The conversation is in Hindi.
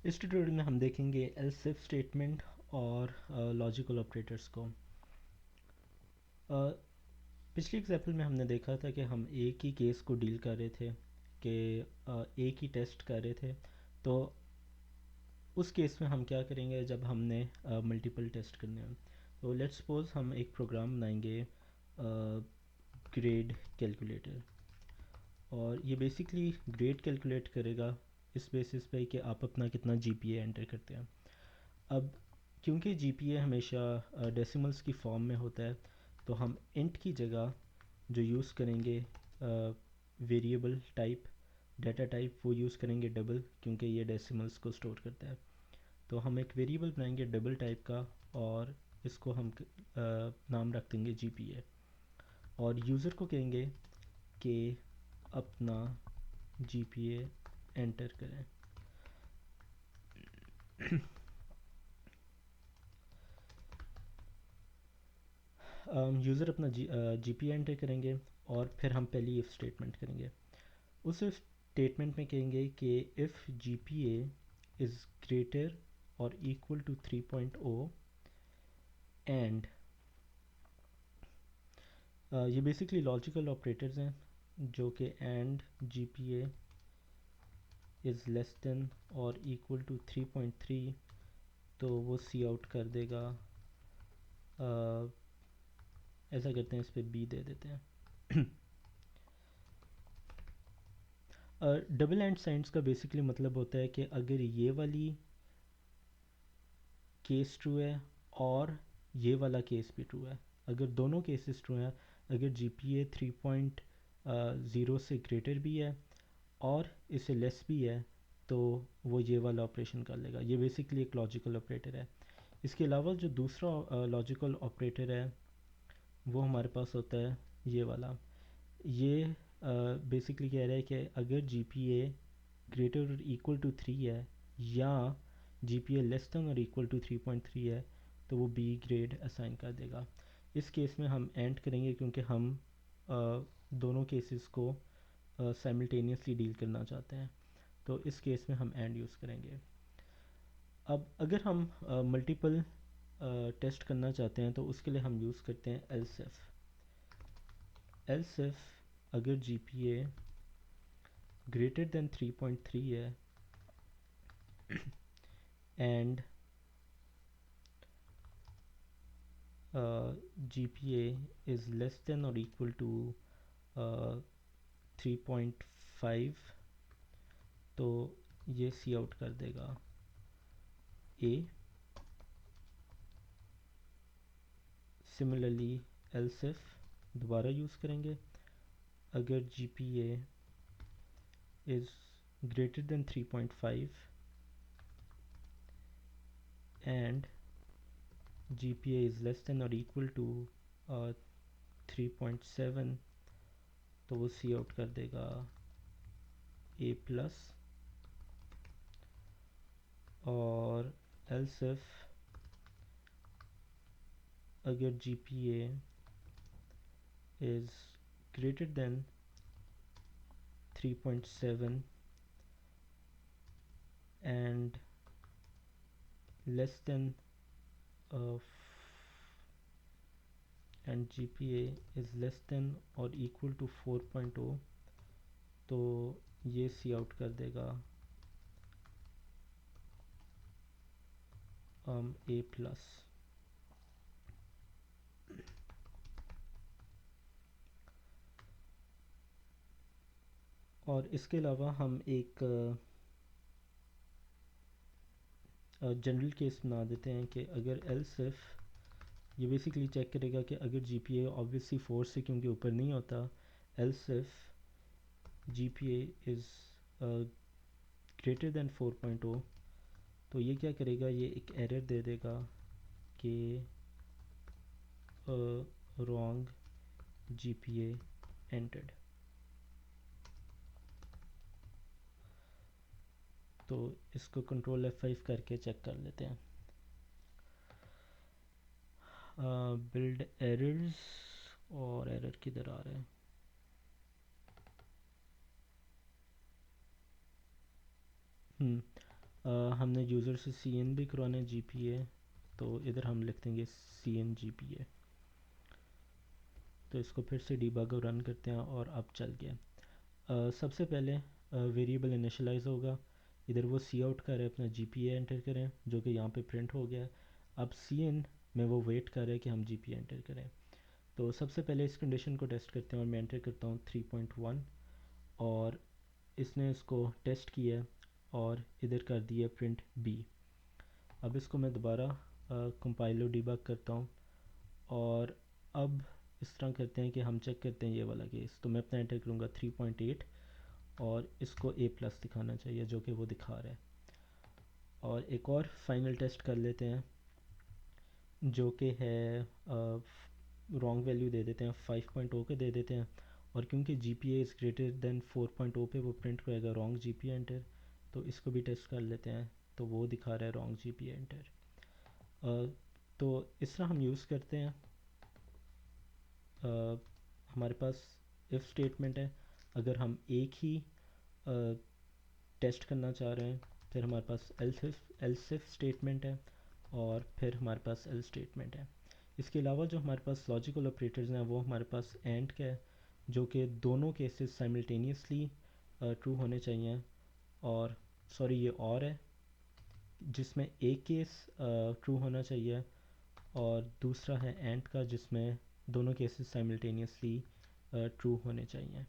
इस ट्यूटोरियल में हम देखेंगे एल्स इफ स्टेटमेंट और लॉजिकल ऑपरेटर्स को। पिछली एग्जाम्पल में हमने देखा था कि हम एक ही केस को डील कर रहे थे कि एक ही टेस्ट कर रहे थे। तो उस केस में हम क्या करेंगे जब हमने मल्टीपल टेस्ट करने हैं। तो लेट्स सपोज हम एक प्रोग्राम बनाएंगे ग्रेड कैलकुलेटर, और ये बेसिकली ग्रेड कैलकुलेट करेगा इस बेसिस पे कि आप अपना कितना जीपीए एंटर करते हैं। अब क्योंकि जीपीए हमेशा डेसिमल्स की फॉर्म में होता है, तो हम इंट की जगह जो यूज़ करेंगे वेरिएबल टाइप, डाटा टाइप, वो यूज़ करेंगे डबल, क्योंकि ये डेसिमल्स को स्टोर करता है। तो हम एक वेरिएबल बनाएंगे डबल टाइप का, और इसको हम नाम रख देंगे जीपीए, और यूज़र को कहेंगे कि अपना जीपीए एंटर करें। यूज़र अपना जीपीए एंटर करेंगे, और फिर हम पहली इफ़ स्टेटमेंट करेंगे। उस स्टेटमेंट में कहेंगे कि if G P A is greater और इक्वल टू 3.0 एंड ये बेसिकली लॉजिकल ऑपरेटर्स हैं, जो कि and G P A is less than और इक्वल टू 3.3, तो वो सी आउट कर देगा। ऐसा करते हैं, इस पर बी दे देते हैं। डबल एंड साइंस का बेसिकली मतलब होता है कि अगर ये वाली केस ट्रू है और ये वाला केस भी ट्रू है, अगर दोनों केसेस ट्रू हैं, अगर जी पी ए 3.0 से ग्रेटर भी है और इससे लेस भी है, तो वो ये वाला ऑपरेशन कर लेगा। ये बेसिकली एक लॉजिकल ऑपरेटर है। इसके अलावा जो दूसरा लॉजिकल ऑपरेटर है, वो हमारे पास होता है ये वाला। ये बेसिकली कह रहा है कि अगर जी पी ए ग्रेटर और इक्वल टू 3 है, या G P A less than और इक्वल टू 3.3 है, तो वो बी ग्रेड असाइन कर देगा। इस केस में हम एंड करेंगे, क्योंकि हम दोनों केसेस को साइमल्टेनियसली डील करना चाहते हैं। तो इस केस में हम एंड यूज़ करेंगे। अब अगर हम मल्टीपल टेस्ट करना चाहते हैं, तो उसके लिए हम यूज़ करते हैं एल्स इफ। एल्स इफ अगर G P A greater than 3.3 है and G P A is less than और इक्वल टू 3.5, तो ये सी आउट कर देगा ए। सिमिलरली एल्स इफ दोबारा यूज़ करेंगे, अगर G P A is greater than 3.5 and G P A is less than और इक्वल टू 3.7, तो वो सी आउट कर देगा ए प्लस। और एल्स इफ अगर G P A is greater than 3.7 and less than uh, and GPA is less than or equal to 4.0, तो ये सी आउट कर देगा ए प्लस। और इसके अलावा हम एक जनरल केस बना देते हैं कि अगर एल सिर्फ ये बेसिकली चेक करेगा कि अगर जी पी ए ऑब्वियसली 4 से क्योंकि ऊपर नहीं होता, एल सिर्फ G P A is greater than 4.0, तो ये क्या करेगा, ये एक एरर दे देगा कि wrong G P A entered. तो इसको कंट्रोल F5 करके चेक कर लेते हैं। बिल्ड एरर्स, और एरर किधर आ रहे हैं। हमने यूज़र से सी एन भी करवाना है जी पी ए, तो इधर हम लिख देंगे C N G P A. तो इसको फिर से डीबगर रन करते हैं और अब चल गया। सबसे पहले वेरिएबल इनिशलाइज होगा, इधर वो सी आउट कर रहा है, अपना जी पी ए एंटर करें जो कि यहाँ पे प्रिंट हो गया है। अब सी एन में वो वेट कर रहा है कि हम जी पी ए एंटर करें। तो सबसे पहले इस कंडीशन को टेस्ट करते हैं और मैं एंटर करता हूँ 3.1, और इसने इसको टेस्ट किया और इधर कर दिया प्रिंट बी। अब इसको मैं दोबारा कंपाइल और डीबग करता हूँ, और अब इस तरह करते हैं कि हम चेक करते हैं ये वाला केस। तो मैं अपना एंटर करूँगा 3.8 और इसको ए प्लस दिखाना चाहिए जो कि वो दिखा रहा है। और एक और फाइनल टेस्ट कर लेते हैं जो कि है रॉन्ग वैल्यू दे देते हैं, 5.0 के दे देते हैं, और क्योंकि G P A is greater than 4.0 पे वो प्रिंट करेगा wrong G P A enter. तो इसको भी टेस्ट कर लेते हैं, तो वो दिखा रहा है wrong G P A enter. तो इस तरह हम यूज़ करते हैं। हमारे पास इफ़ स्टेटमेंट है, अगर हम एक ही टेस्ट करना चाह रहे हैं, फिर हमारे पास एल्स इफ स्टेटमेंट है, और फिर हमारे पास एल स्टेटमेंट है। इसके अलावा जो हमारे पास लॉजिकल ऑपरेटर्स हैं वो हमारे पास एंड का है, जो कि दोनों केसेस साइमल्टेनियसली ट्रू होने चाहिए। और सॉरी, ये और है जिसमें एक केस ट्रू होना चाहिए, और दूसरा है एंड का जिसमें दोनों केसेस साइमल्टेनियसली ट्रू होने चाहिए।